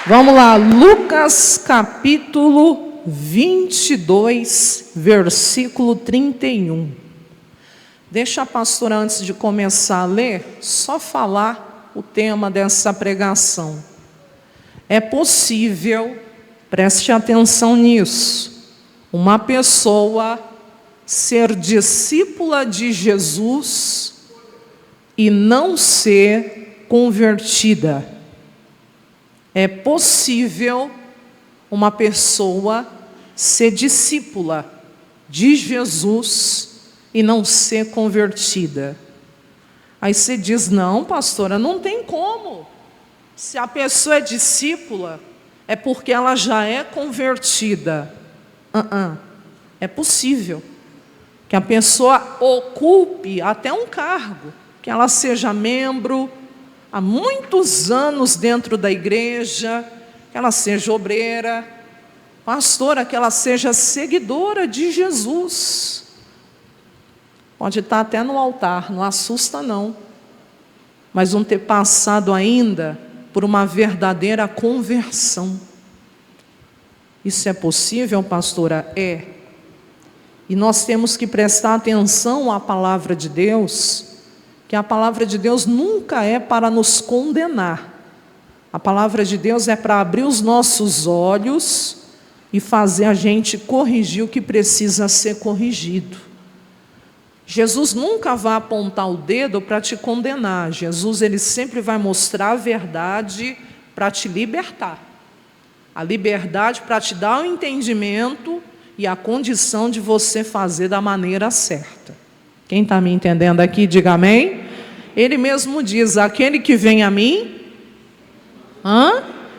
Vamos lá, Lucas capítulo 22, versículo 31. Deixa a pastora, antes de começar a ler, só falar o tema dessa pregação. É possível, preste atenção nisso, uma pessoa ser discípula de Jesus e não ser convertida. É possível uma pessoa ser discípula de Jesus e não ser convertida. Aí você diz, não, pastora, não tem como. Se a pessoa é discípula, é porque ela já é convertida. É possível que a pessoa ocupe até um cargo, que ela seja membro há muitos anos dentro da igreja, que ela seja obreira, pastora, que ela seja seguidora de Jesus. Pode estar até no altar, não assusta não, mas não ter passado ainda por uma verdadeira conversão. Isso é possível, pastora? É. E nós temos que prestar atenção à palavra de Deus, que a palavra de Deus nunca é para nos condenar. A palavra de Deus é para abrir os nossos olhos e fazer a gente corrigir o que precisa ser corrigido. Jesus nunca vai apontar o dedo para te condenar. Jesus, ele sempre vai mostrar a verdade para te libertar. A liberdade para te dar o entendimento e a condição de você fazer da maneira certa. Quem está me entendendo aqui, diga amém. Ele mesmo diz, aquele que vem a mim,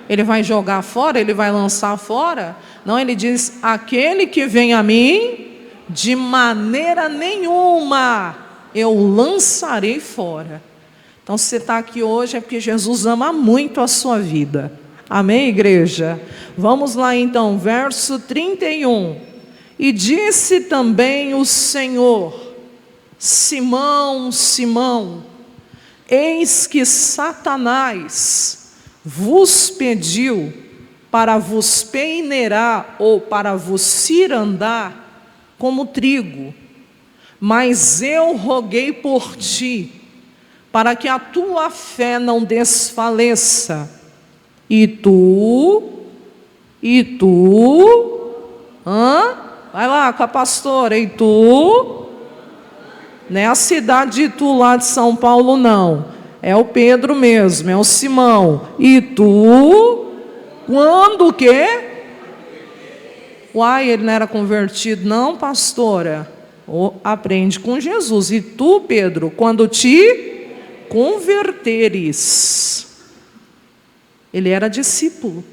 ele vai jogar fora, ele vai lançar fora? Não, ele diz, aquele que vem a mim, de maneira nenhuma eu lançarei fora. Então, se você está aqui hoje é porque Jesus ama muito a sua vida. Amém, igreja? Vamos lá então, verso 31. E disse também o Senhor, Simão, Simão, eis que Satanás vos pediu para vos peneirar ou para vos cirandar como trigo, mas eu roguei por ti, para que a tua fé não desfaleça. E tu, vai lá com a pastora, e tu, não é a cidade de Itu lá de São Paulo não, é o Pedro mesmo, é o Simão. E tu, quando o quê? Uai, ele não era convertido? Não, pastora, aprende com Jesus. E tu, Pedro, quando te converteres. Ele era discípulo,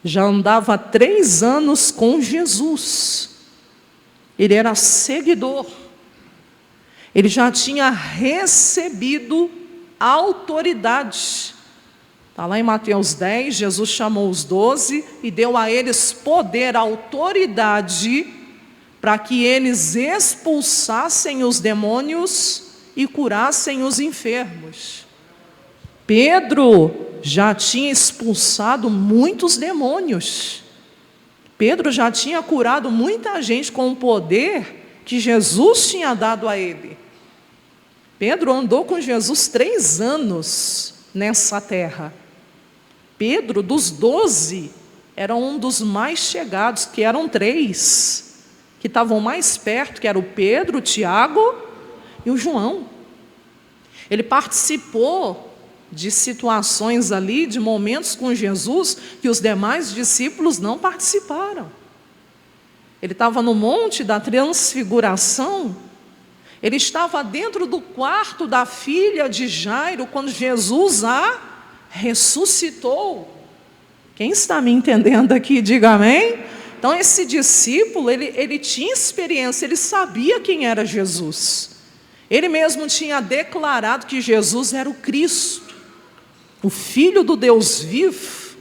já andava há 3 anos com Jesus, ele era seguidor, ele já tinha recebido autoridade. Está lá em Mateus 10, Jesus chamou os 12 e deu a eles poder, autoridade, para que eles expulsassem os demônios e curassem os enfermos. Pedro já tinha expulsado muitos demônios. Pedro já tinha curado muita gente com o poder que Jesus tinha dado a ele. Pedro andou com Jesus 3 anos nessa terra. Pedro, dos 12, era um dos mais chegados, que eram 3, que estavam mais perto, que era o Pedro, o Tiago e o João. Ele participou de situações ali, de momentos com Jesus, que os demais discípulos não participaram. Ele estava no Monte da Transfiguração, ele estava dentro do quarto da filha de Jairo, quando Jesus a ressuscitou. Quem está me entendendo aqui, diga amém. Então esse discípulo, ele tinha experiência, ele sabia quem era Jesus. Ele mesmo tinha declarado que Jesus era o Cristo, o Filho do Deus vivo.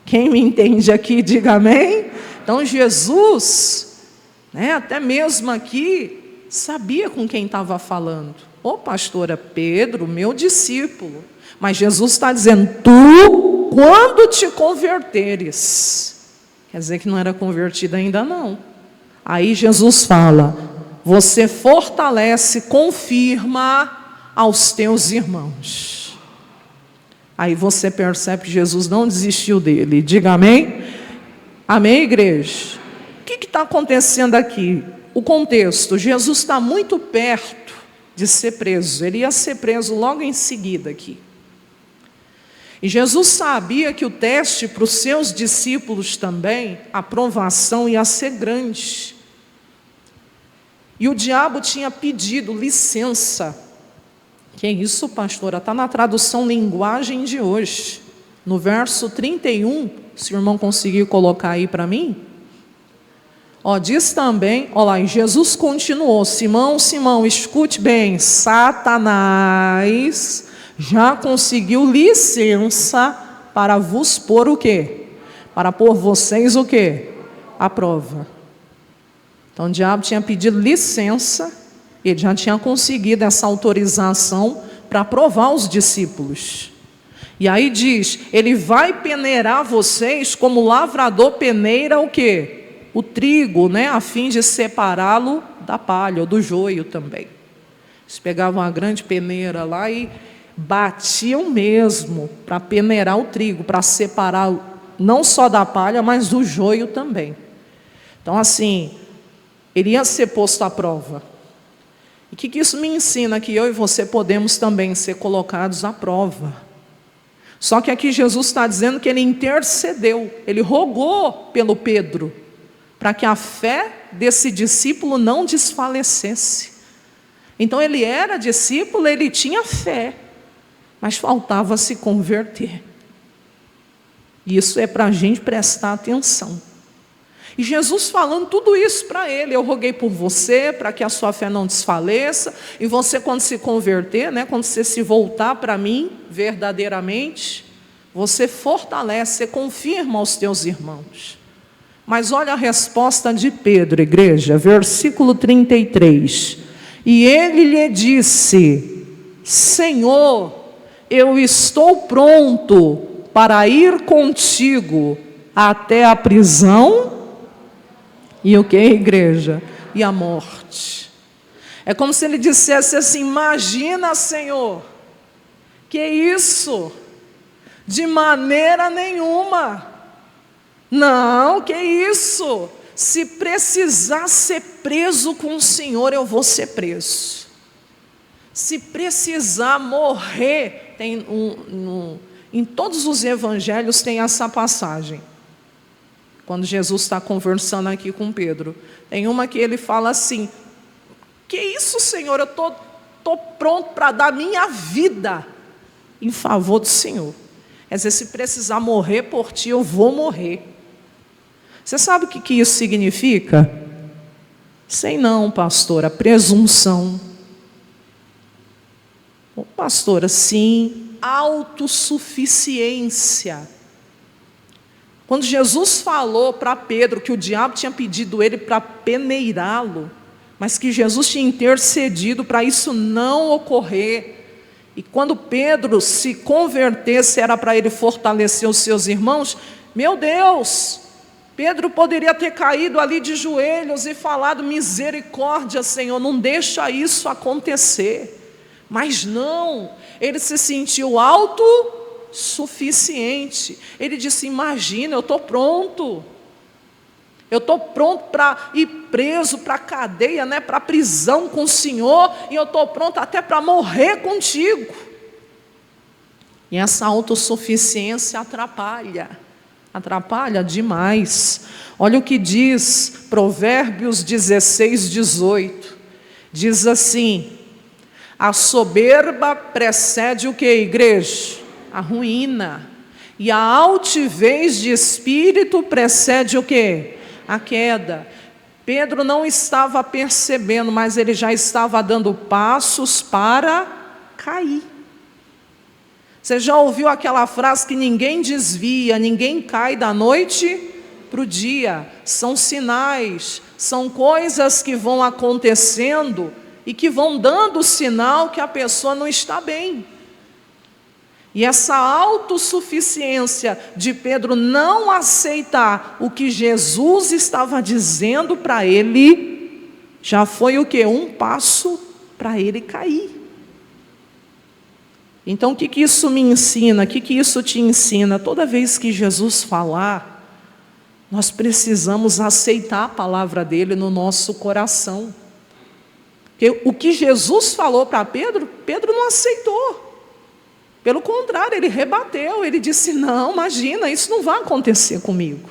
Quem me entende aqui, diga amém. Então Jesus, até mesmo aqui, sabia com quem estava falando. Ô pastora, Pedro, meu discípulo. Mas Jesus está dizendo, tu, quando te converteres. Quer dizer que não era convertido ainda não. Aí Jesus fala, você fortalece, confirma aos teus irmãos. Aí você percebe que Jesus não desistiu dele. Diga amém? Amém, igreja? O que está acontecendo aqui? O contexto, Jesus está muito perto de ser preso. Ele ia ser preso logo em seguida aqui. E Jesus sabia que o teste para os seus discípulos também, a provação ia ser grande. E o diabo tinha pedido licença. Que isso, pastora? Está na tradução linguagem de hoje. No verso 31, se o irmão conseguir colocar aí para mim. Diz também, lá, e Jesus continuou, Simão, Simão, escute bem, Satanás já conseguiu licença para vos pôr o quê? Para pôr vocês o quê? A prova. Então o diabo tinha pedido licença, ele já tinha conseguido essa autorização para provar os discípulos. E aí diz, ele vai peneirar vocês como o lavrador peneira o quê? O trigo, né, a fim de separá-lo da palha, ou do joio também. Eles pegavam uma grande peneira lá e batiam mesmo para peneirar o trigo, para separar não só da palha, mas do joio também. Então assim, ele ia ser posto à prova. E o que isso me ensina? Que eu e você podemos também ser colocados à prova. Só que aqui Jesus está dizendo que ele intercedeu, ele rogou pelo Pedro, para que a fé desse discípulo não desfalecesse. Então ele era discípulo, ele tinha fé, mas faltava se converter. Isso é para a gente prestar atenção. E Jesus falando tudo isso para ele, eu roguei por você, para que a sua fé não desfaleça, e você quando se converter, né, quando você se voltar para mim, verdadeiramente, você fortalece, você confirma aos teus irmãos. Mas olha a resposta de Pedro, igreja, versículo 33. E ele lhe disse, Senhor, eu estou pronto para ir contigo até a prisão e o que, igreja? E a morte. É como se ele dissesse assim, imagina, Senhor, que isso? De maneira nenhuma. Não, que isso? Se precisar ser preso com o Senhor, eu vou ser preso. Se precisar morrer, em todos os evangelhos tem essa passagem. Quando Jesus está conversando aqui com Pedro, tem uma que ele fala assim, que isso, Senhor, eu estou pronto para dar minha vida em favor do Senhor. Quer dizer, se precisar morrer por ti, eu vou morrer. Você sabe o que isso significa? Sei não, pastora, presunção. Pastora, sim, autossuficiência. Quando Jesus falou para Pedro que o diabo tinha pedido ele para peneirá-lo, mas que Jesus tinha intercedido para isso não ocorrer, e quando Pedro se convertesse era para ele fortalecer os seus irmãos, meu Deus, Pedro poderia ter caído ali de joelhos e falado, misericórdia, Senhor, não deixa isso acontecer. Mas não, ele se sentiu autossuficiente. Ele disse, imagina, eu estou pronto. Eu estou pronto para ir preso para a cadeia, né, para a prisão com o Senhor, e eu estou pronto até para morrer contigo. E essa autossuficiência atrapalha demais. Olha o que diz Provérbios 16, 18. Diz assim, a soberba precede o que, igreja? A ruína. E a altivez de espírito precede o que? A queda. Pedro não estava percebendo, mas ele já estava dando passos para cair. Você já ouviu aquela frase que ninguém desvia, ninguém cai da noite para o dia? São sinais, são coisas que vão acontecendo e que vão dando sinal que a pessoa não está bem. E essa autossuficiência de Pedro não aceitar o que Jesus estava dizendo para ele, já foi o quê? Um passo para ele cair. Então o que isso me ensina? O que isso te ensina? Toda vez que Jesus falar, nós precisamos aceitar a palavra dele no nosso coração. Porque o que Jesus falou para Pedro, Pedro não aceitou. Pelo contrário, ele rebateu, ele disse, não, imagina, isso não vai acontecer comigo.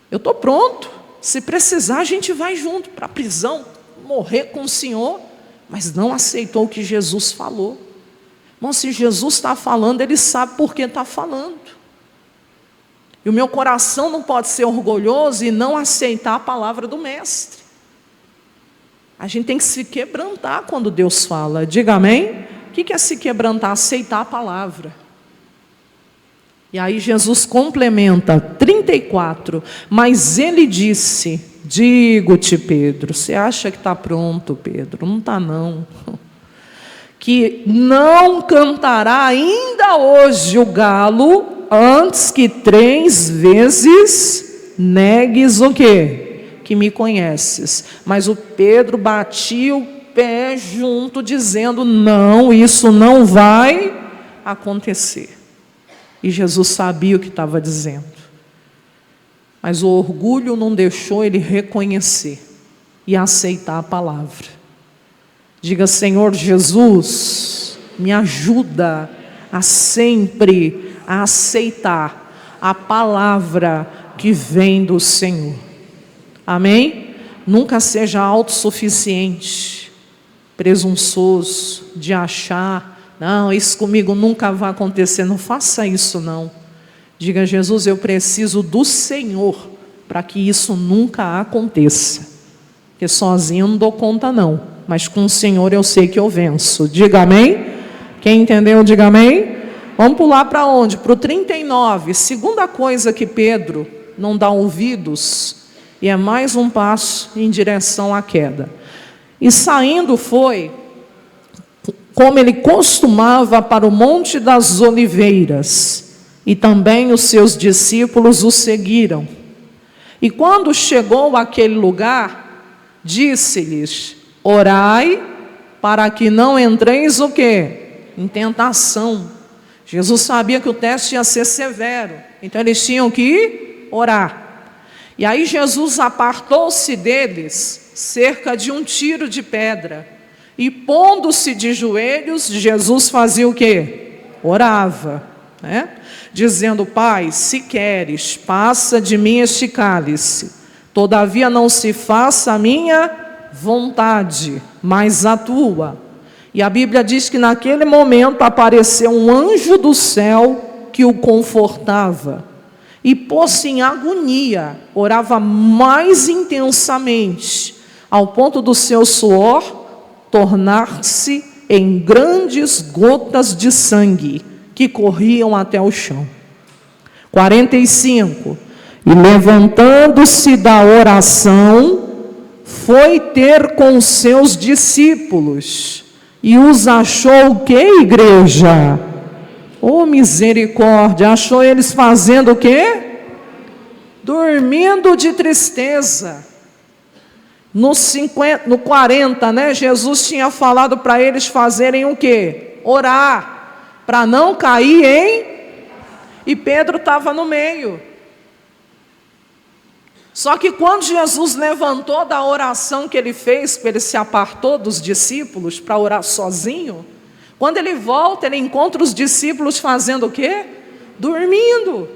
Eu estou pronto, se precisar a gente vai junto para a prisão, morrer com o Senhor, mas não aceitou o que Jesus falou. Bom, se Jesus está falando, ele sabe por que está falando. E o meu coração não pode ser orgulhoso e não aceitar a palavra do Mestre. A gente tem que se quebrantar quando Deus fala, diga amém? O que é se quebrantar? Aceitar a palavra. E aí Jesus complementa, 34, mas ele disse, digo-te Pedro, você acha que está pronto Pedro? Não está não. Que não cantará ainda hoje o galo, antes que 3 vezes negues o quê? Que me conheces. Mas o Pedro batia o pé junto, dizendo, não, isso não vai acontecer. E Jesus sabia o que estava dizendo. Mas o orgulho não deixou ele reconhecer e aceitar a palavra. Diga, Senhor Jesus, me ajuda a sempre aceitar a palavra que vem do Senhor. Amém? Nunca seja autossuficiente, presunçoso, de achar, não, isso comigo nunca vai acontecer. Não faça isso não. Diga, Jesus, eu preciso do Senhor para que isso nunca aconteça. Porque sozinho eu não dou conta não, mas com o Senhor eu sei que eu venço. Diga amém? Quem entendeu, diga amém. Vamos pular para onde? Para o 39. Segunda coisa que Pedro não dá ouvidos, e é mais um passo em direção à queda. E saindo foi, como ele costumava, para o Monte das Oliveiras, e também os seus discípulos o seguiram. E quando chegou àquele lugar, disse-lhes, orai para que não entreis o quê? Em tentação. Jesus sabia que o teste ia ser severo, então eles tinham que orar. E aí Jesus apartou-se deles cerca de 1 tiro de pedra, e pondo-se de joelhos, Jesus fazia o quê? Orava, né? Dizendo, Pai, se queres, passa de mim este cálice, todavia não se faça a minha vontade, mas a tua. E a Bíblia diz que naquele momento apareceu um anjo do céu que o confortava. E pôs-se em agonia, orava mais intensamente, ao ponto do seu suor tornar-se em grandes gotas de sangue, que corriam até o chão. 45. E levantando-se da oração, foi ter com seus discípulos, e os achou o que, igreja? Oh, misericórdia, achou eles fazendo o quê? Dormindo de tristeza. No 40, né, Jesus tinha falado para eles fazerem o quê? Orar, para não cair em... E Pedro estava no meio. Só que quando Jesus levantou da oração que ele fez, ele se apartou dos discípulos para orar sozinho. Quando ele volta, ele encontra os discípulos fazendo o quê? Dormindo.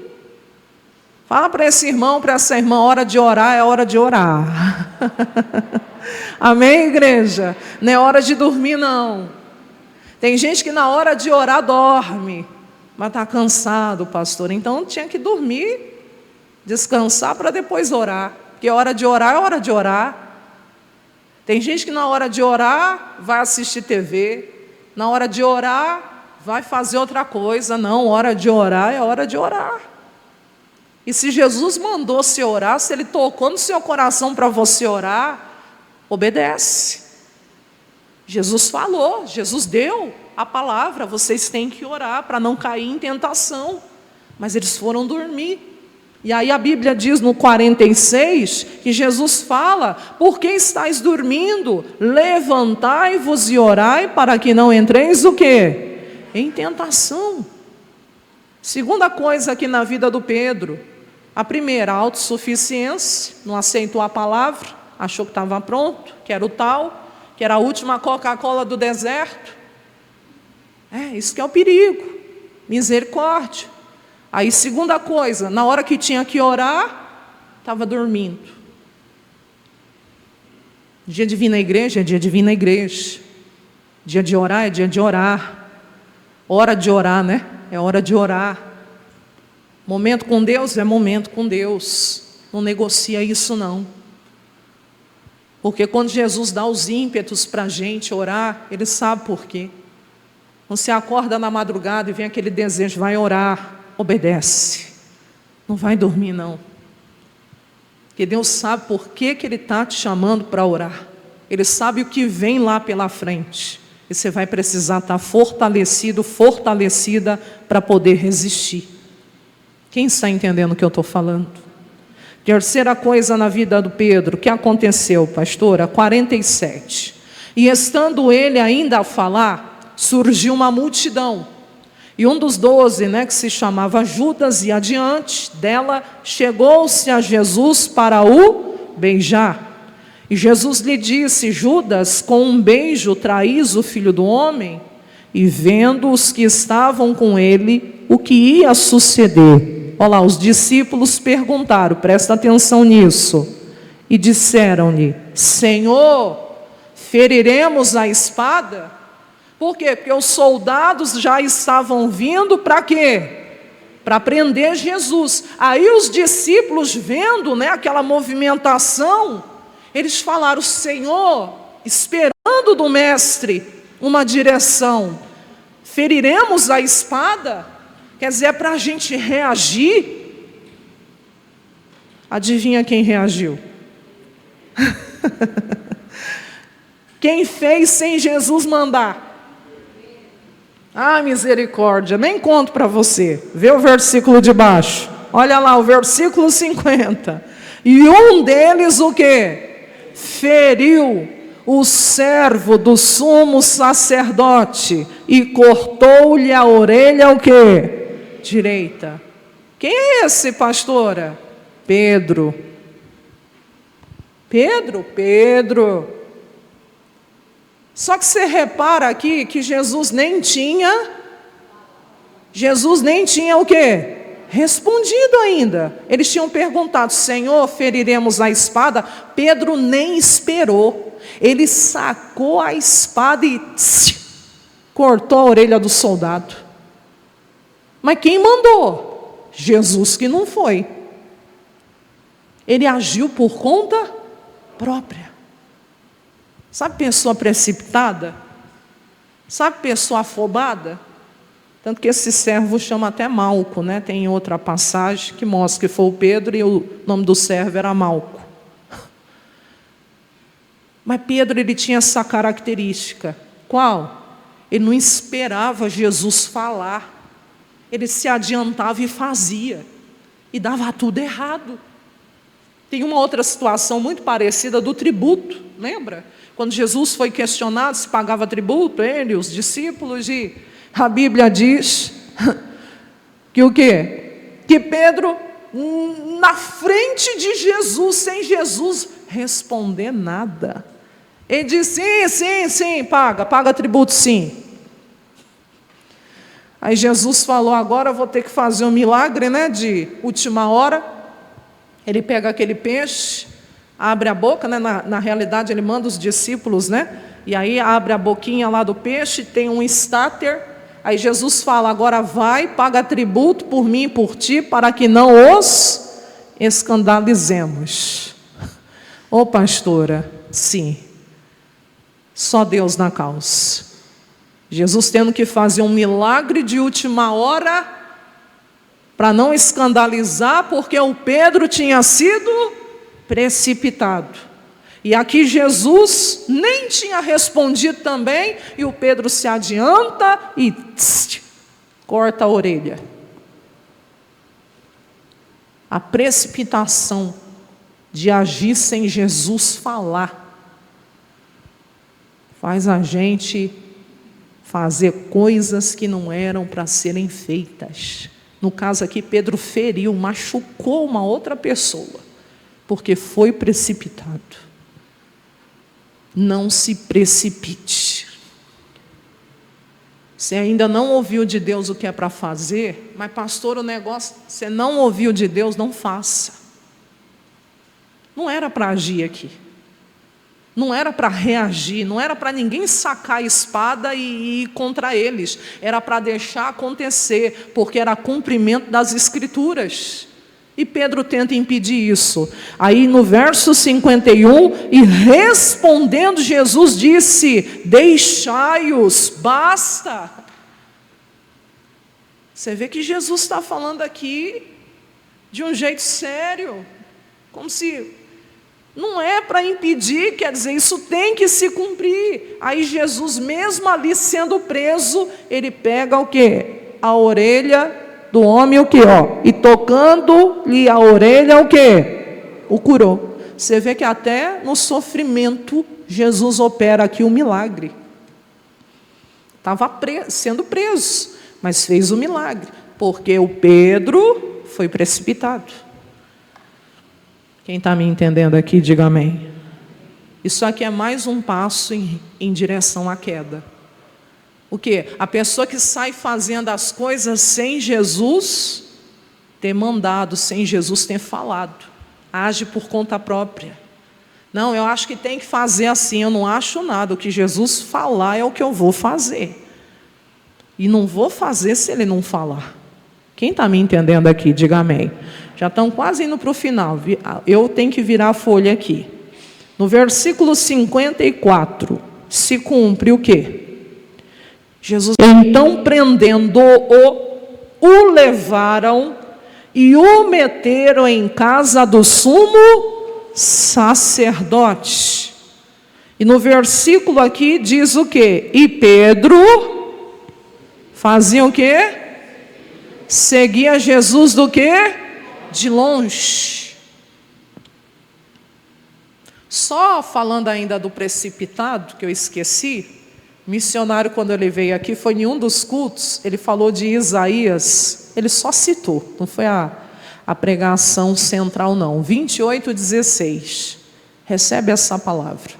Fala para esse irmão, para essa irmã, hora de orar é hora de orar. Amém, igreja? Não é hora de dormir, não. Tem gente que na hora de orar dorme, mas está cansado, pastor. Então tinha que dormir, descansar para depois orar. Porque hora de orar é hora de orar. Tem gente que na hora de orar vai assistir TV. Na hora de orar, vai fazer outra coisa. Não, hora de orar é hora de orar. E se Jesus mandou você orar, se Ele tocou no seu coração para você orar, obedece. Jesus falou, Jesus deu a palavra, vocês têm que orar para não cair em tentação. Mas eles foram dormir. E aí a Bíblia diz no 46, que Jesus fala: por que estáis dormindo? Levantai-vos e orai para que não entreis o quê? Em tentação. Segunda coisa aqui na vida do Pedro. A primeira, a autossuficiência, não aceitou a palavra, achou que estava pronto, que era o tal, que era a última Coca-Cola do deserto. Isso que é o perigo. Misericórdia. Aí, segunda coisa, na hora que tinha que orar, estava dormindo. Dia de vir na igreja é dia de vir na igreja. Dia de orar é dia de orar. Hora de orar, né? É hora de orar. Momento com Deus é momento com Deus. Não negocia isso não. Porque quando Jesus dá os ímpetos para a gente orar, Ele sabe por quê. Quando você acorda na madrugada e vem aquele desejo, vai orar. Obedece, não vai dormir não, porque Deus sabe por que Ele está te chamando para orar, Ele sabe o que vem lá pela frente, e você vai precisar estar fortalecido, fortalecida para poder resistir. Quem está entendendo o que eu estou falando? Terceira coisa na vida do Pedro, o que aconteceu, pastora? 47, e estando ele ainda a falar, surgiu uma multidão. E um dos 12, que se chamava Judas, e adiante dela, chegou-se a Jesus para o beijar. E Jesus lhe disse: Judas, com um beijo traís o Filho do Homem? E vendo os que estavam com ele, o que ia suceder? Olha lá, os discípulos perguntaram, presta atenção nisso. E disseram-lhe: Senhor, feriremos a espada? Por quê? Porque os soldados já estavam vindo para quê? Para prender Jesus. Aí os discípulos, vendo aquela movimentação, eles falaram: Senhor, esperando do mestre uma direção, feriremos a espada? Quer dizer, é para a gente reagir? Adivinha quem reagiu? Quem fez sem Jesus mandar? Misericórdia, nem conto para você. Vê o versículo de baixo. Olha lá, o versículo 50. E um deles o quê? Feriu o servo do sumo sacerdote e cortou-lhe a orelha o quê? Direita. Quem é esse, pastora? Pedro. Pedro. Só que você repara aqui que Jesus nem tinha o quê? Respondido ainda. Eles tinham perguntado: Senhor, feriremos a espada? Pedro nem esperou. Ele sacou a espada e cortou a orelha do soldado. Mas quem mandou? Jesus que não foi. Ele agiu por conta própria. Sabe pessoa precipitada? Sabe pessoa afobada? Tanto que esse servo chama até Malco, Tem outra passagem que mostra que foi o Pedro e o nome do servo era Malco. Mas Pedro, ele tinha essa característica. Qual? Ele não esperava Jesus falar. Ele se adiantava e fazia. E dava tudo errado. Tem uma outra situação muito parecida do tributo, lembra? Quando Jesus foi questionado se pagava tributo, ele, os discípulos, e a Bíblia diz que o quê? Que Pedro, na frente de Jesus, sem Jesus responder nada, ele disse: sim, paga tributo sim. Aí Jesus falou: agora eu vou ter que fazer um milagre, de última hora. Ele pega aquele peixe, abre a boca, na realidade ele manda os discípulos, e aí abre a boquinha lá do peixe, tem um estáter, aí Jesus fala: agora vai, paga tributo por mim e por ti, para que não os escandalizemos. Ô pastora, sim, só Deus na causa. Jesus tendo que fazer um milagre de última hora, para não escandalizar, porque o Pedro tinha sido precipitado. E aqui Jesus nem tinha respondido também, e o Pedro se adianta e corta a orelha. A precipitação de agir sem Jesus falar faz a gente fazer coisas que não eram para serem feitas. No caso aqui, Pedro feriu, machucou uma outra pessoa, porque foi precipitado. Não se precipite. Você ainda não ouviu de Deus o que é para fazer, mas pastor, o negócio, você não ouviu de Deus, não faça. Não era para agir aqui. Não era para reagir, não era para ninguém sacar a espada e ir contra eles. Era para deixar acontecer, porque era cumprimento das Escrituras. E Pedro tenta impedir isso. Aí no verso 51, e respondendo Jesus disse: deixai-os, basta. Você vê que Jesus está falando aqui de um jeito sério, como se não é para impedir, quer dizer, isso tem que se cumprir. Aí Jesus, mesmo ali sendo preso, ele pega o quê? A orelha do homem, o quê? E tocando-lhe a orelha, o quê? O curou. Você vê que até no sofrimento, Jesus opera aqui um milagre. Estava sendo preso, mas fez o milagre, porque o Pedro foi precipitado. Quem está me entendendo aqui, diga amém. Isso aqui é mais um passo em direção à queda. O quê? A pessoa que sai fazendo as coisas sem Jesus ter mandado, sem Jesus ter falado, age por conta própria. Não, eu acho que tem que fazer assim, eu não acho nada, o que Jesus falar é o que eu vou fazer. E não vou fazer se ele não falar. Quem está me entendendo aqui, diga amém. Já estão quase indo para o final, eu tenho que virar a folha aqui. No versículo 54, se cumpre o quê? Jesus, então prendendo-o, o levaram e o meteram em casa do sumo sacerdote. E no versículo aqui diz o quê? E Pedro fazia o quê? Seguia Jesus do quê? De longe. Só falando ainda do precipitado, que eu esqueci, missionário, quando ele veio aqui, foi em um dos cultos, ele falou de Isaías, ele só citou, não foi a pregação central não, 28:16, recebe essa palavra.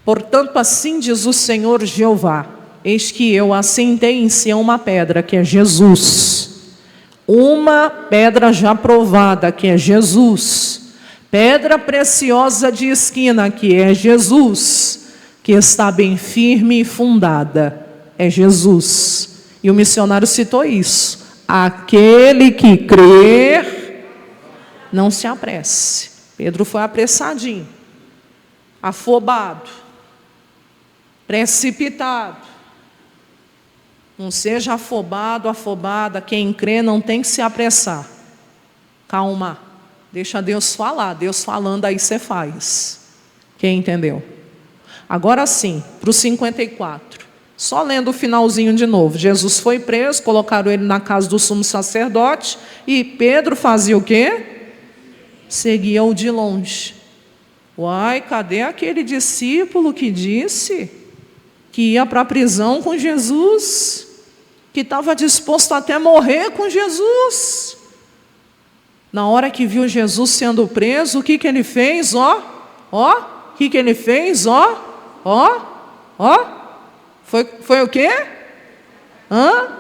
Portanto, assim diz o Senhor Jeová, eis que eu assentei em Sião uma pedra, que é Jesus, uma pedra já provada, que é Jesus, pedra preciosa de esquina, que é Jesus, que está bem firme e fundada, é Jesus. E o missionário citou isso: aquele que crer, não se apresse. Pedro foi apressadinho, afobado, precipitado. Não seja afobado, afobada. Quem crê não tem que se apressar. Calma, deixa Deus falar. Deus falando, aí você faz. Quem entendeu? Agora sim, para o 54. Só lendo o finalzinho de novo. Jesus foi preso, colocaram ele na casa do sumo sacerdote. E Pedro fazia o quê? Seguia-o de longe. Uai, cadê aquele discípulo que disse que ia para a prisão com Jesus, que estava disposto até morrer com Jesus? Na hora que viu Jesus sendo preso, o que ele fez? O que ele fez? Foi o quê?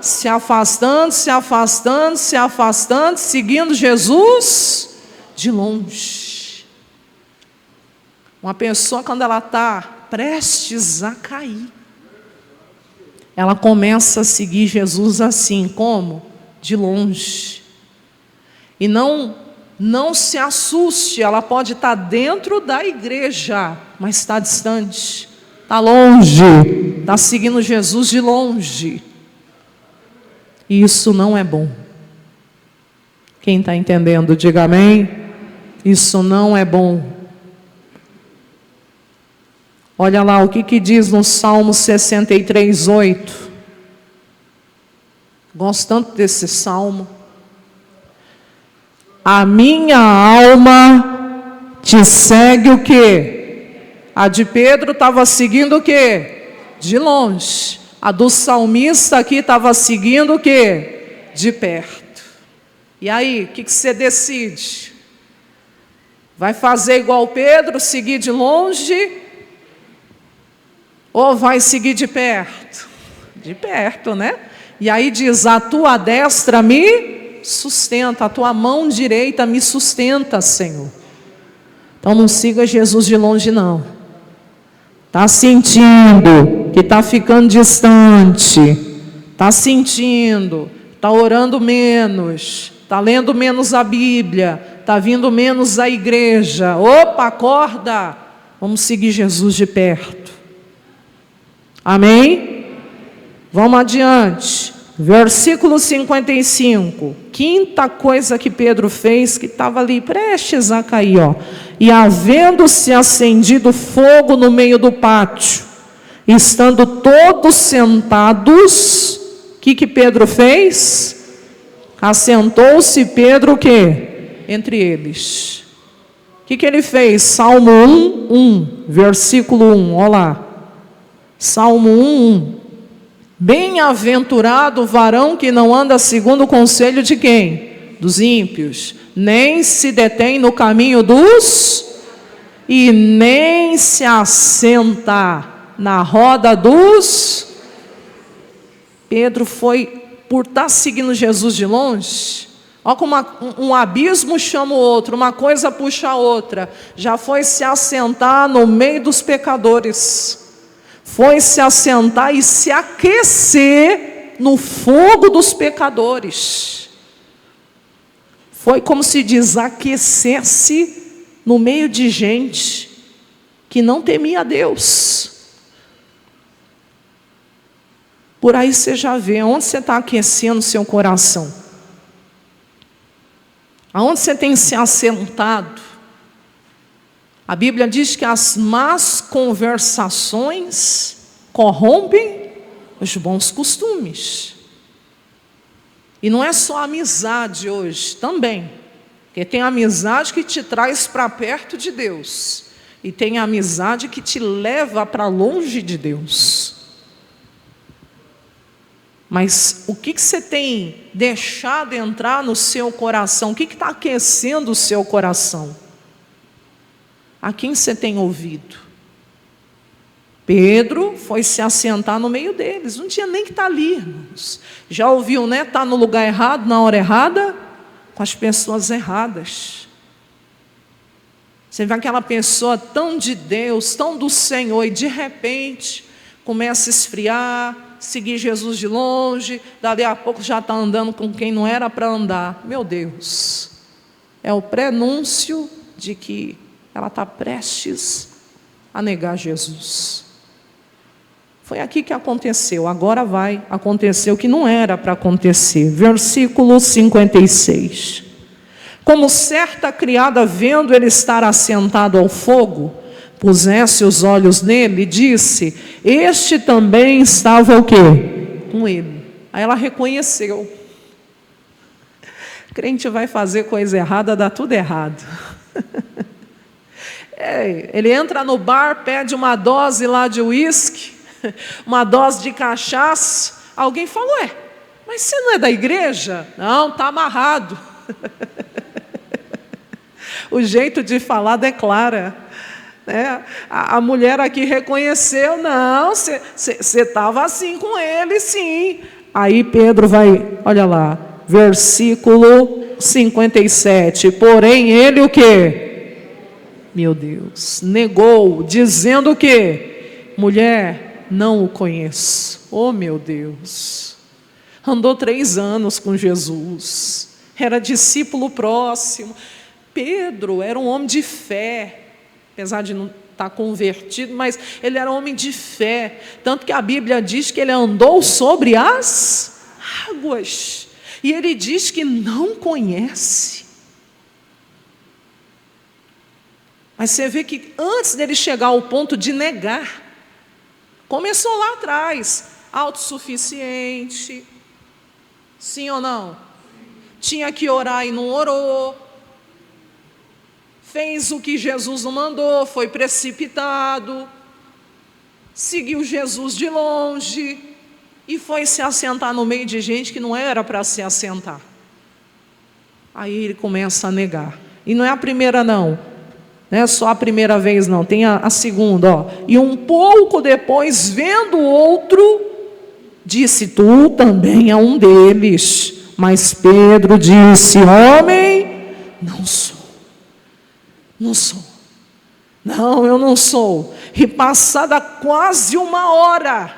Se afastando, se afastando, se afastando, seguindo Jesus de longe. Uma pessoa, quando ela está prestes a cair, ela começa a seguir Jesus assim, como? De longe. E não se assuste, ela pode estar dentro da igreja, mas está distante, está longe, está seguindo Jesus de longe. E isso não é bom. Quem está entendendo, diga amém. Isso não é bom. Olha lá o que diz no Salmo 63:8. Gosto tanto desse salmo. A minha alma te segue o quê? A de Pedro estava seguindo o quê? De longe. A do salmista aqui estava seguindo o quê? De perto. E aí, o que você decide? Vai fazer igual Pedro, seguir de longe? Ou vai seguir de perto? De perto, né? E aí diz, a tua destra me sustenta, a tua mão direita me sustenta, Senhor. Então não siga Jesus de longe não. Está sentindo que está ficando distante, está sentindo, está orando menos, está lendo menos a Bíblia, está vindo menos à igreja. Opa, acorda! Vamos seguir Jesus de perto. Amém? Vamos adiante. Versículo 55. Quinta coisa que Pedro fez, que estava ali prestes a cair, ó. E havendo-se acendido fogo no meio do pátio, estando todos sentados, o que Pedro fez? Assentou-se Pedro o quê? Entre eles. O que ele fez? Salmo 1, versículo 1, olha lá. Salmo 1. Bem-aventurado o varão que não anda segundo o conselho de quem? Dos ímpios. Nem se detém no caminho dos... E nem se assenta na roda dos... Pedro foi, por estar seguindo Jesus de longe, olha como um abismo chama o outro, uma coisa puxa a outra. Já foi se assentar no meio dos pecadores. Foi se assentar e se aquecer no fogo dos pecadores. Foi como se diz, aquecer-se no meio de gente que não temia a Deus. Por aí você já vê, onde você está aquecendo seu coração? Aonde você tem se assentado? A Bíblia diz que as más conversações corrompem os bons costumes. E não é só amizade hoje, também. Porque tem amizade que te traz para perto de Deus. E tem amizade que te leva para longe de Deus. Mas o que você tem deixado entrar no seu coração? O que está aquecendo o seu coração? A quem você tem ouvido? Pedro foi se assentar no meio deles. Não tinha nem que estar ali, irmãos. Já ouviu, né? Está no lugar errado, na hora errada, com as pessoas erradas. Você vê aquela pessoa tão de Deus, tão do Senhor, e de repente começa a esfriar, seguir Jesus de longe, dali a pouco já está andando com quem não era para andar. Meu Deus, é o prenúncio de que ela está prestes a negar Jesus. Foi aqui que aconteceu, agora vai acontecer o que não era para acontecer. Versículo 56. Como certa criada, vendo ele estar assentado ao fogo, pusesse os olhos nele e disse, este também estava o quê? Com ele. Aí ela reconheceu. Crente vai fazer coisa errada, dá tudo errado. Ele entra no bar, pede uma dose lá de uísque, uma dose de cachaça. Alguém falou, mas você não é da igreja? Não, está amarrado. O jeito de falar declara. Né? A mulher aqui reconheceu, não, você estava assim com ele, sim. Aí Pedro vai, olha lá, versículo 57. Porém ele o quê? Meu Deus, negou, dizendo o quê? Mulher, não o conheço. Oh, meu Deus. Andou 3 anos com Jesus. Era discípulo próximo. Pedro era um homem de fé. Apesar de não estar convertido, mas ele era um homem de fé. Tanto que a Bíblia diz que ele andou sobre as águas. E ele diz que não conhece. Mas você vê que antes dele chegar ao ponto de negar, começou lá atrás, autossuficiente, sim ou não? Tinha que orar e não orou, fez o que Jesus não mandou, foi precipitado, seguiu Jesus de longe e foi se assentar no meio de gente que não era para se assentar. Aí ele começa a negar. E não é a primeira não é só a primeira vez não, tem a segunda, ó. E um pouco depois, vendo o outro, disse: tu também é um deles. Mas Pedro disse: homem, não sou. Não, eu não sou. E passada quase uma hora,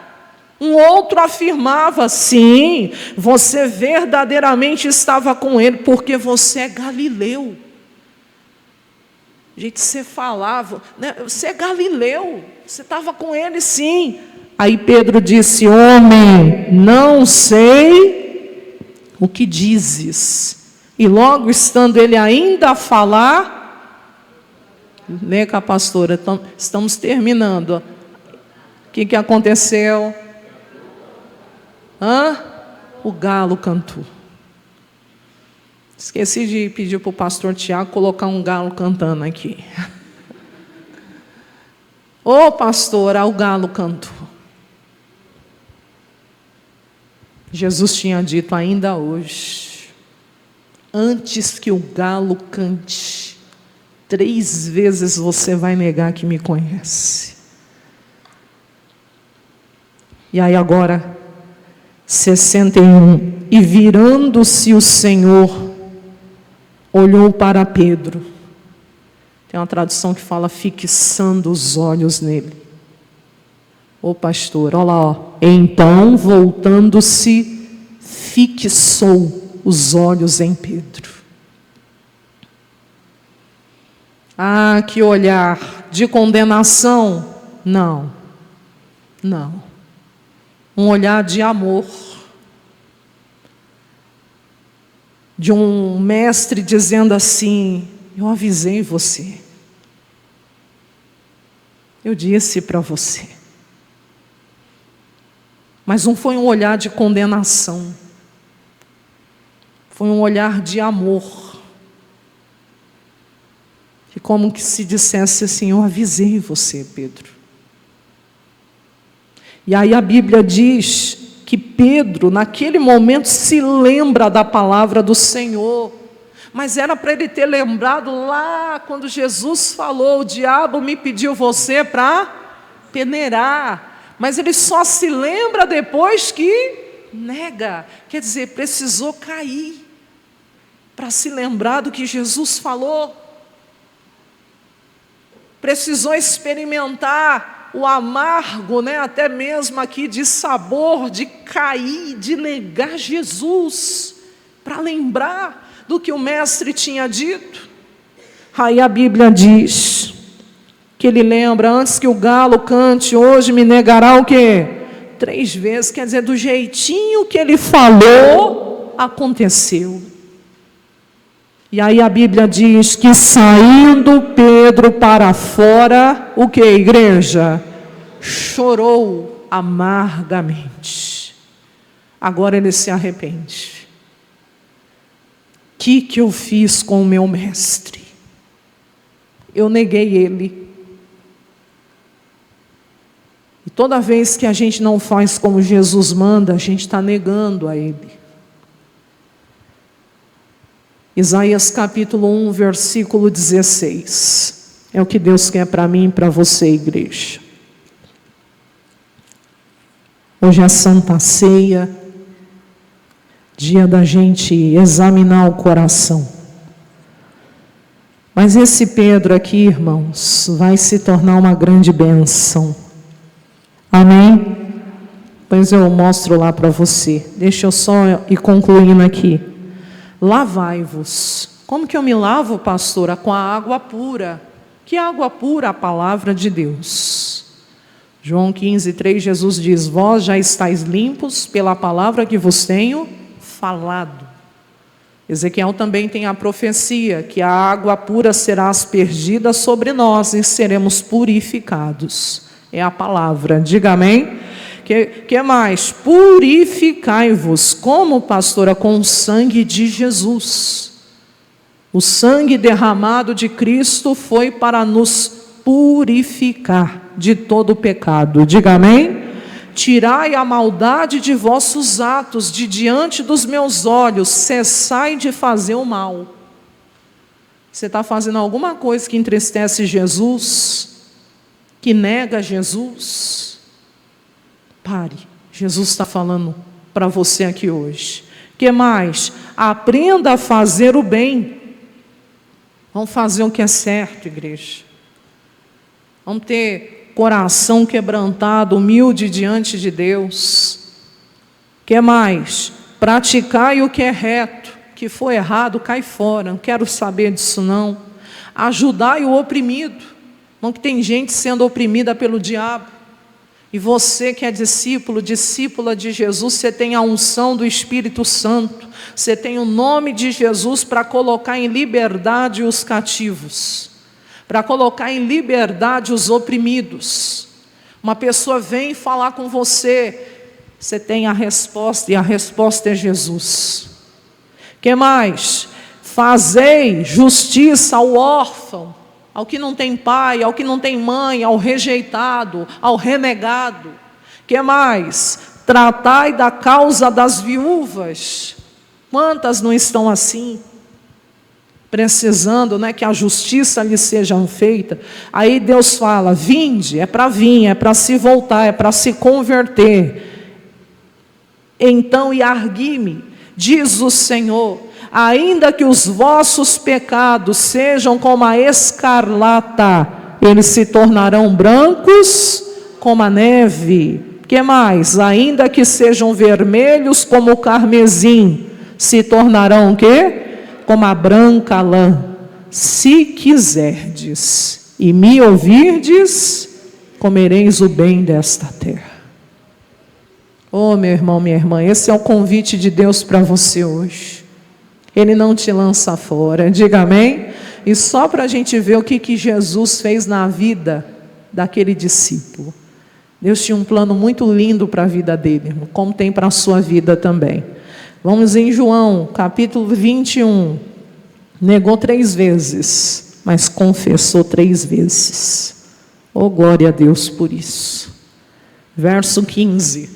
um outro afirmava: sim, você verdadeiramente estava com ele, porque você é galileu. Gente, você falava, né? Você é galileu, você estava com ele sim. Aí Pedro disse: homem, não sei o que dizes. E logo estando ele ainda a falar, lê com a pastora, estamos terminando. O que aconteceu? O galo cantou. Esqueci de pedir para o pastor Tiago colocar um galo cantando aqui. Ô pastora, o galo cantou. Jesus tinha dito: ainda hoje, antes que o galo cante, 3 vezes você vai negar que me conhece. E aí agora, 61, e virando-se o Senhor, olhou para Pedro. Tem uma tradução que fala fixando os olhos nele. Ô pastor, olha lá, ó. Então, voltando-se, fixou os olhos em Pedro. Ah, que olhar de condenação? Não. Um olhar de amor. De um mestre dizendo assim: eu avisei você. Eu disse para você. Mas não foi um olhar de condenação. Foi um olhar de amor. E como que se dissesse assim: eu avisei você, Pedro. E aí a Bíblia diz que Pedro, naquele momento, se lembra da palavra do Senhor. Mas era para ele ter lembrado lá, quando Jesus falou: o diabo me pediu você para peneirar. Mas ele só se lembra depois que nega. Quer dizer, precisou cair para se lembrar do que Jesus falou. Precisou experimentar o amargo, né, até mesmo aqui de sabor, de cair, de negar Jesus, para lembrar do que o mestre tinha dito. Aí a Bíblia diz que ele lembra: antes que o galo cante, hoje me negará o quê? 3 vezes, quer dizer, do jeitinho que ele falou, aconteceu. E aí a Bíblia diz que saindo Pedro para fora, o que, igreja? Chorou amargamente. Agora ele se arrepende. O que eu fiz com o meu mestre? Eu neguei ele. E toda vez que a gente não faz como Jesus manda, a gente está negando a ele. Isaías capítulo 1, versículo 16. É o que Deus quer para mim e para você, igreja. Hoje é a Santa Ceia, dia da gente examinar o coração. Mas esse Pedro aqui, irmãos, vai se tornar uma grande bênção. Amém? Pois eu mostro lá para você. Deixa eu só ir concluindo aqui. Lavai-vos. Como que eu me lavo, pastora? Com a água pura. Que água pura? A palavra de Deus. João 15:3, Jesus diz: vós já estáis limpos pela palavra que vos tenho falado. Ezequiel também tem a profecia que a água pura será aspergida sobre nós e seremos purificados. É a palavra, diga amém. Que mais? Purificai-vos, como, pastora? Com o sangue de Jesus. O sangue derramado de Cristo foi para nos purificar de todo o pecado, diga amém. Tirai a maldade de vossos atos de diante dos meus olhos, cessai de fazer o mal. Você está fazendo alguma coisa que entristece Jesus, que nega Jesus? Pare, Jesus está falando para você aqui hoje. Que mais? Aprenda a fazer o bem. Vamos fazer o que é certo, igreja. Vamos ter coração quebrantado, humilde diante de Deus. Que mais? Praticai o que é reto, que for errado, cai fora, não quero saber disso não. Ajudai o oprimido, não que tem gente sendo oprimida pelo diabo. E você que é discípulo, discípula de Jesus, você tem a unção do Espírito Santo, você tem o nome de Jesus para colocar em liberdade os cativos, para colocar em liberdade os oprimidos. Uma pessoa vem falar com você, você tem a resposta, e a resposta é Jesus. Que mais? Fazei justiça ao órfão, ao que não tem pai, ao que não tem mãe, ao rejeitado, ao renegado. Que mais? Tratai da causa das viúvas. Quantas não estão assim? Precisando, que a justiça lhe seja feita. Aí Deus fala, vinde, é para vir, é para se voltar, é para se converter. Então, e argui-me, diz o Senhor, ainda que os vossos pecados sejam como a escarlata, eles se tornarão brancos como a neve. Que mais? Ainda que sejam vermelhos como o carmesim, se tornarão o quê? Como a branca lã. Se quiserdes e me ouvirdes, comereis o bem desta terra. Oh, meu irmão, minha irmã, esse é o convite de Deus para você hoje. Ele não te lança fora, diga amém. E só para a gente ver o que Jesus fez na vida daquele discípulo. Deus tinha um plano muito lindo para a vida dele, irmão, como tem para a sua vida também. Vamos em João, capítulo 21. Negou 3 vezes, mas confessou 3 vezes. Oh, glória a Deus por isso. Verso 15.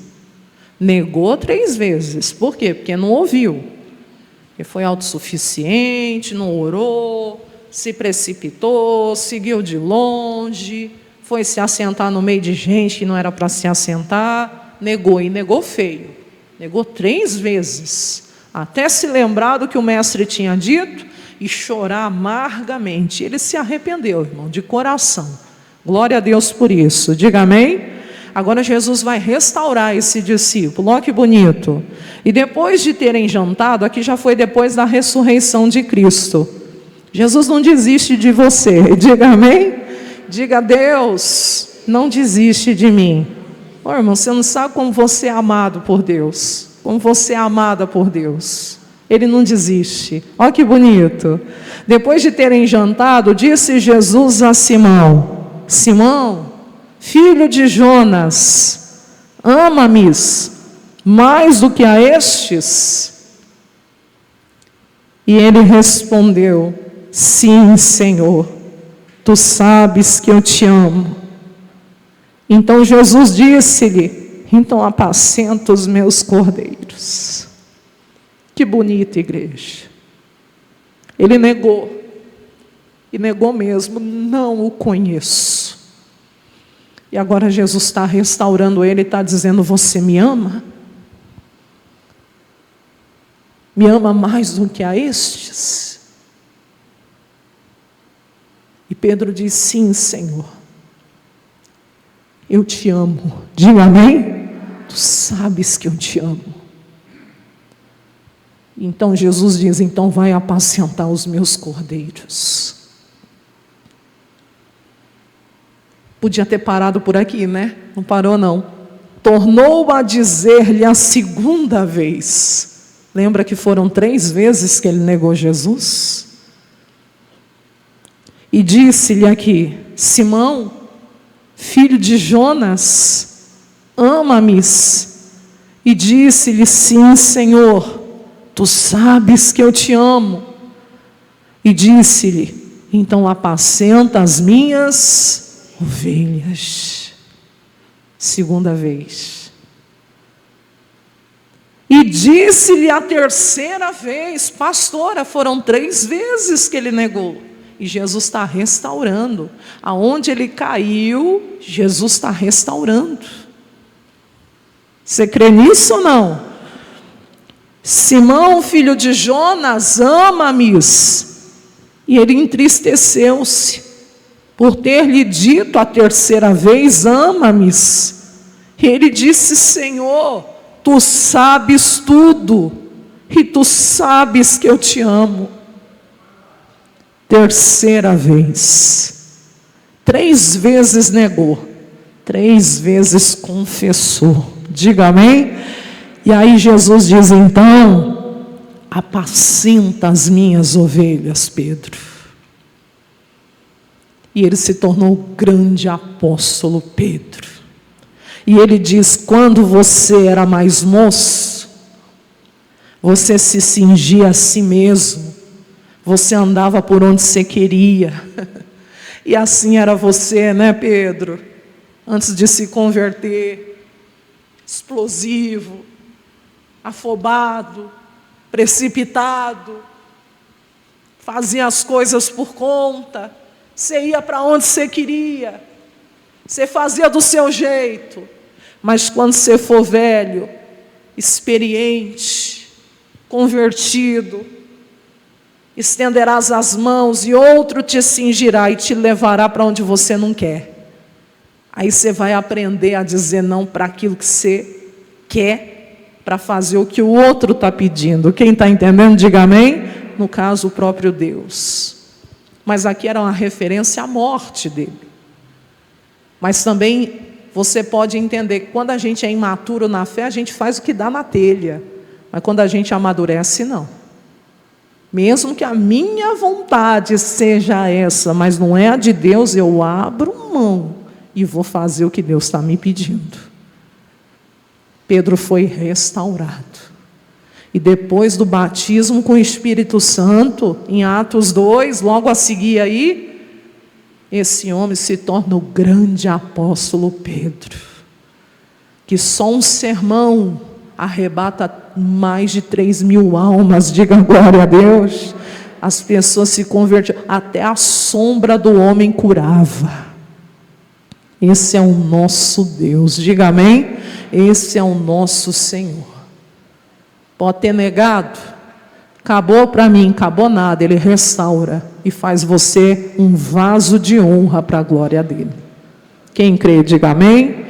Negou 3 vezes. Por quê? Porque não ouviu. Porque foi autossuficiente, não orou, se precipitou, seguiu de longe, foi se assentar no meio de gente que não era para se assentar, negou, e negou feio. Negou 3 vezes, até se lembrar do que o mestre tinha dito e chorar amargamente. Ele se arrependeu, irmão, de coração. Glória a Deus por isso, diga amém. Agora Jesus vai restaurar esse discípulo, olha que bonito. E depois de terem jantado, aqui já foi depois da ressurreição de Cristo. Jesus não desiste de você, diga amém. Diga, Deus, não desiste de mim. Oh, irmão, você não sabe como você é amado por Deus, como você é amada por Deus. Ele não desiste, olha que bonito. Depois de terem jantado, disse Jesus a Simão: Simão, filho de Jonas, ama-me mais do que a estes? E ele respondeu: sim, Senhor, tu sabes que eu te amo. Então Jesus disse-lhe: então apacenta os meus cordeiros. Que bonita, igreja. Ele negou, e negou mesmo: não o conheço. E agora Jesus está restaurando ele e está dizendo: você me ama? Me ama mais do que a estes? E Pedro diz: sim, Senhor, eu te amo. Diga amém? Tu sabes que eu te amo. Então Jesus diz: então vai apacentar os meus cordeiros. Podia ter parado por aqui, né? Não parou não. Tornou a dizer-lhe a segunda vez: Lembra que foram 3 vezes que ele negou Jesus? E disse-lhe aqui: Simão, filho de Jonas, ama-me? E disse-lhe: sim, Senhor, tu sabes que eu te amo. E disse-lhe: então apacenta as minhas ovelhas. Segunda vez. E disse-lhe a terceira vez: pastora, foram 3 vezes que ele negou. E Jesus está restaurando. Aonde ele caiu, Jesus está restaurando. Você crê nisso ou não? Simão, filho de Jonas, ama-me? E ele entristeceu-se por ter lhe dito a terceira vez: ama-me. E ele disse: Senhor, tu sabes tudo, e tu sabes que eu te amo. Terceira vez. 3 vezes negou, 3 vezes confessou. Diga amém? E aí Jesus diz: então, apacenta as minhas ovelhas, Pedro. E ele se tornou o grande apóstolo Pedro. E ele diz: quando você era mais moço, você se cingia a si mesmo, você andava por onde você queria. E assim era você, né, Pedro? Antes de se converter, explosivo, afobado, precipitado, fazia as coisas por conta, você ia para onde você queria, você fazia do seu jeito. Mas quando você for velho, experiente, convertido, estenderás as mãos e outro te cingirá e te levará para onde você não quer. Aí você vai aprender a dizer não para aquilo que você quer, para fazer o que o outro está pedindo. Quem está entendendo, diga amém. No caso, o próprio Deus. Mas aqui era uma referência à morte dele. Mas também você pode entender que quando a gente é imaturo na fé, a gente faz o que dá na telha. Mas quando a gente amadurece, não. Mesmo que a minha vontade seja essa, mas não é a de Deus, eu abro mão e vou fazer o que Deus está me pedindo. Pedro foi restaurado. E depois do batismo com o Espírito Santo, em Atos 2, logo a seguir aí, esse homem se torna o grande apóstolo Pedro, que só um sermão arrebata mais de 3.000 almas. Diga glória a Deus. As pessoas se convertiam, até a sombra do homem curava. Esse é o nosso Deus, diga amém. Esse é o nosso Senhor. Pode ter negado, acabou para mim, acabou nada. Ele restaura e faz você um vaso de honra para a glória dele. Quem crê, diga amém.